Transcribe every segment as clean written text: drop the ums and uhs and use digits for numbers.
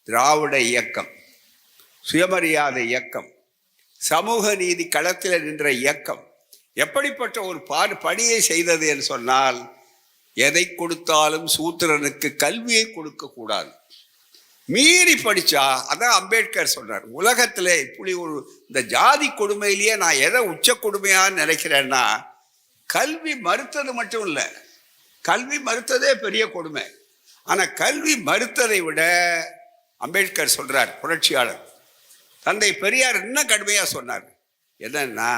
திராவிட இயக்கம், சுயமரியாதை இயக்கம், சமூக நீதி களத்தில் நின்ற இயக்கம் எப்படிப்பட்ட ஒரு பணியை செய்தது என்று சொன்னால், எதை கொடுத்தாலும் சூத்திரனுக்கு கல்வியை கொடுக்க கூடாது, மீறி படிச்சா. அதான் அம்பேத்கர் சொன்னார், உலகத்திலே இப்படி ஒரு இந்த ஜாதி கொடுமையிலேயே நான் எதை உச்ச கொடுமையான்னு நினைக்கிறேன்னா, கல்வி மறுத்தது மட்டும் இல்லை, கல்வி மறுத்ததே பெரிய கொடுமை. ஆனா கல்வி மறுத்ததை விட அம்பேத்கர் சொல்றார், புரட்சியாளர் தந்தை பெரியார் இன்னும் கடுமையா சொன்னார். என்னன்னா,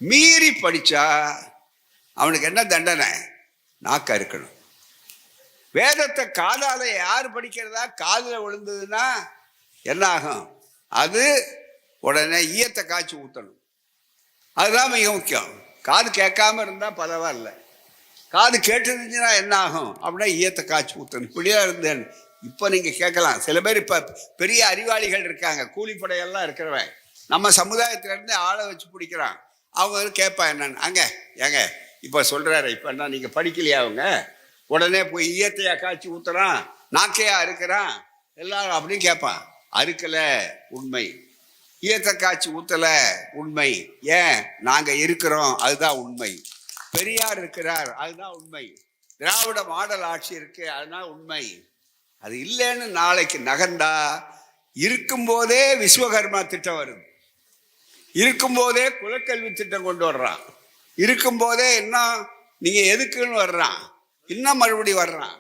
மீறி படிச்சா அவனுக்கு என்ன தண்டனை? நாக்கா இருக்கணும். வேதத்தை காதால யார் படிக்கிறதா காதில் விழுந்ததுன்னா என்ன ஆகும்? அது உடனே ஈயத்தை காய்ச்சி ஊற்றணும். அதுதான் மிக முக்கியம். காது கேட்காம இருந்தா பரவாயில்ல, காது கேட்டுருந்துச்சுன்னா என்ன ஆகும் அப்படின்னா ஈயத்தை காய்ச்சி ஊற்றணும். இப்படியா இருந்தேன். இப்போ நீங்கள் கேட்கலாம், சில பேர் இப்போ பெரிய அறிவாளிகள் இருக்காங்க, கூலிப்படையெல்லாம் இருக்கிறவன், நம்ம சமுதாயத்திலேருந்து ஆளை வச்சு பிடிக்கிறான். அவங்க கேட்பான் என்னன்னு, ஏங்க இப்போ சொல்கிறாரு, இப்போ என்ன நீங்கள் படிக்கலையா? அவங்க உடனே போய் ஈயத்தையா காய்ச்சி ஊற்றுறான், நாக்கையா அறுக்கிறான் எல்லாரும் அப்படின்னு கேட்பான். அறுக்கலை உண்மை, ஈயத்தை காய்ச்சி ஊற்றலை உண்மை. ஏன்? நாங்கள் இருக்கிறோம், அதுதான் உண்மை. பெரியார் இருக்கிறார், அதுதான் உண்மை. திராவிட மாடல் ஆட்சி இருக்கு, அதுதான் உண்மை. அது இல்லைன்னு நாளைக்கு நகர்ந்தா, இருக்கும்போதே விஸ்வகர்மா திட்டம் வருது, இருக்கும்போதே குலக்கல்வி திட்டம் கொண்டு வர்றான், இருக்கும்போதே என்ன நீங்க எதுக்குன்னு வர்றான், இன்னும் மறுபடியும் வர்றான்.